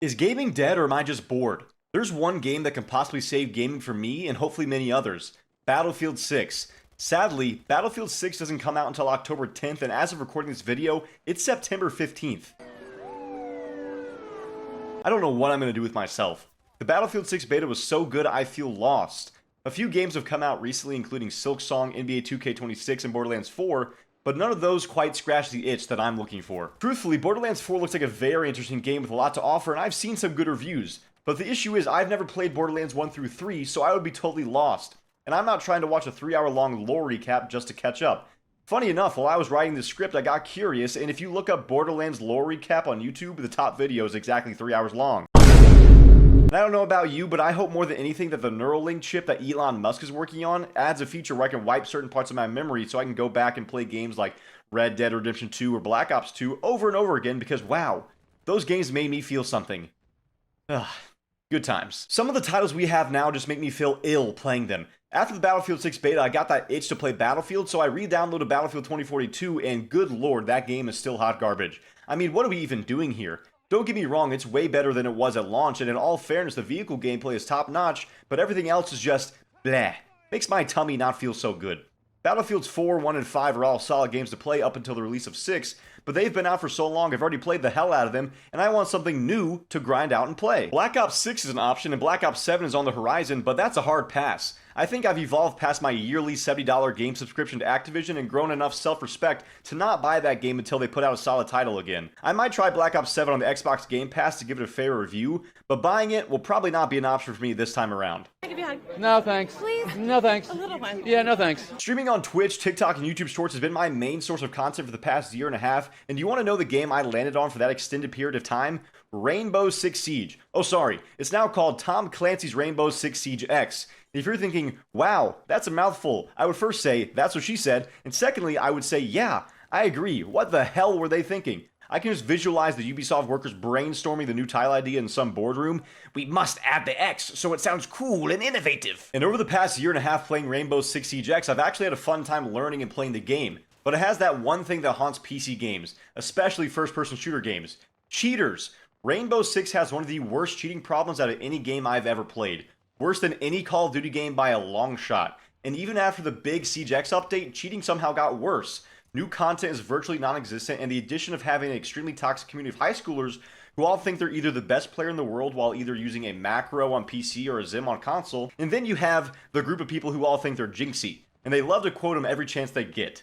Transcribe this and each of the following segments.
Is gaming dead or am I just bored? There's one game that can possibly save gaming for me and hopefully many others. Battlefield 6. Sadly, Battlefield 6 doesn't come out until October 10th, and as of recording this video, it's September 15th. I don't know what I'm going to do with myself. The Battlefield 6 beta was so good I feel lost. A few games have come out recently, including Silksong, NBA 2K26, and Borderlands 4, but none of those quite scratch the itch that I'm looking for. Truthfully, Borderlands 4 looks like a very interesting game with a lot to offer, and I've seen some good reviews. But the issue is I've never played Borderlands 1 through 3, so I would be totally lost. And I'm not trying to watch a 3-hour-long lore recap just to catch up. Funny enough, while I was writing this script, I got curious, and if you look up Borderlands lore recap on YouTube, the top video is exactly 3 hours long. And I don't know about you, but I hope more than anything that the Neuralink chip that Elon Musk is working on adds a feature where I can wipe certain parts of my memory so I can go back and play games like Red Dead Redemption 2 or Black Ops 2 over and over again because, wow, those games made me feel something. Ugh, good times. Some of the titles we have now just make me feel ill playing them. After the Battlefield 6 beta, I got that itch to play Battlefield, so I re-downloaded Battlefield 2042, and good lord, that game is still hot garbage. I mean, what are we even doing here? Don't get me wrong, it's way better than it was at launch, and in all fairness, the vehicle gameplay is top-notch, but everything else is just bleh. Makes my tummy not feel so good. Battlefields 4, 1, and 5 are all solid games to play up until the release of 6, but they've been out for so long I've already played the hell out of them, and I want something new to grind out and play. Black Ops 6 is an option, and Black Ops 7 is on the horizon, but that's a hard pass. I think I've evolved past my yearly $70 game subscription to Activision and grown enough self-respect to not buy that game until they put out a solid title again. I might try Black Ops 7 on the Xbox Game Pass to give it a fair review, but buying it will probably not be an option for me this time around. Give you a hug. No, thanks. Please? No, thanks. A little one. Yeah, no, thanks. Streaming on Twitch, TikTok, and YouTube Shorts has been my main source of content for the past year and a half, and do you want to know the game I landed on for that extended period of time? Rainbow Six Siege. Oh, sorry. It's now called Tom Clancy's Rainbow Six Siege X. If you're thinking, wow, that's a mouthful, I would first say, that's what she said, and secondly, I would say, yeah, I agree. What the hell were they thinking? I can just visualize the Ubisoft workers brainstorming the new title idea in some boardroom. We must add the X so it sounds cool and innovative. And over the past year and a half playing Rainbow Six Siege X, I've actually had a fun time learning and playing the game. But it has that one thing that haunts PC games, especially first-person shooter games. Cheaters. Rainbow Six has one of the worst cheating problems out of any game I've ever played. Worse than any Call of Duty game by a long shot. And even after the big Siege X update, cheating somehow got worse. New content is virtually non-existent, and the addition of having an extremely toxic community of high schoolers who all think they're either the best player in the world while either using a macro on PC or a Zim on console, and then you have the group of people who all think they're jinxy, and they love to quote them every chance they get.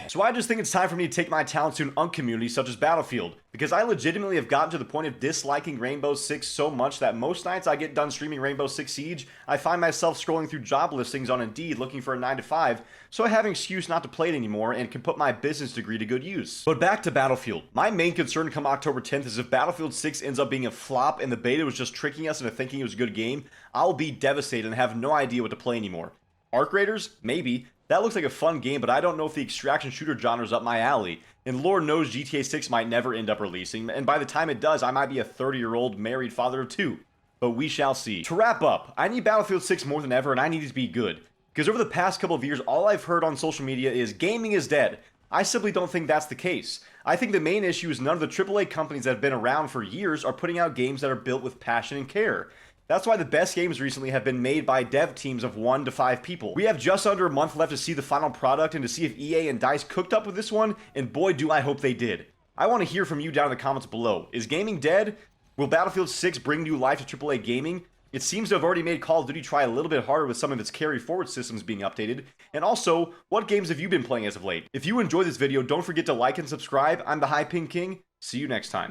So I just think it's time for me to take my talents to an uncommunity such as Battlefield, because I legitimately have gotten to the point of disliking Rainbow Six so much that most nights I get done streaming Rainbow Six Siege, I find myself scrolling through job listings on Indeed looking for a 9-to-5, so I have an excuse not to play it anymore and can put my business degree to good use. But back to Battlefield. My main concern come October 10th is if Battlefield 6 ends up being a flop and the beta was just tricking us into thinking it was a good game, I'll be devastated and have no idea what to play anymore. Arc Raiders? Maybe. That looks like a fun game, but I don't know if the extraction shooter genre is up my alley. And Lord knows GTA 6 might never end up releasing, and by the time it does, I might be a 30-year-old married father of 2. But we shall see. To wrap up, I need Battlefield 6 more than ever, and I need it to be good. Because over the past couple of years, all I've heard on social media is gaming is dead. I simply don't think that's the case. I think the main issue is none of the AAA companies that have been around for years are putting out games that are built with passion and care. That's why the best games recently have been made by dev teams of 1 to 5 people. We have just under a month left to see the final product and to see if EA and DICE cooked up with this one, and boy do I hope they did. I want to hear from you down in the comments below. Is gaming dead? Will Battlefield 6 bring new life to AAA gaming? It seems to have already made Call of Duty try a little bit harder with some of its carry-forward systems being updated. And also, what games have you been playing as of late? If you enjoyed this video, don't forget to like and subscribe. I'm the HighPingKing. See you next time.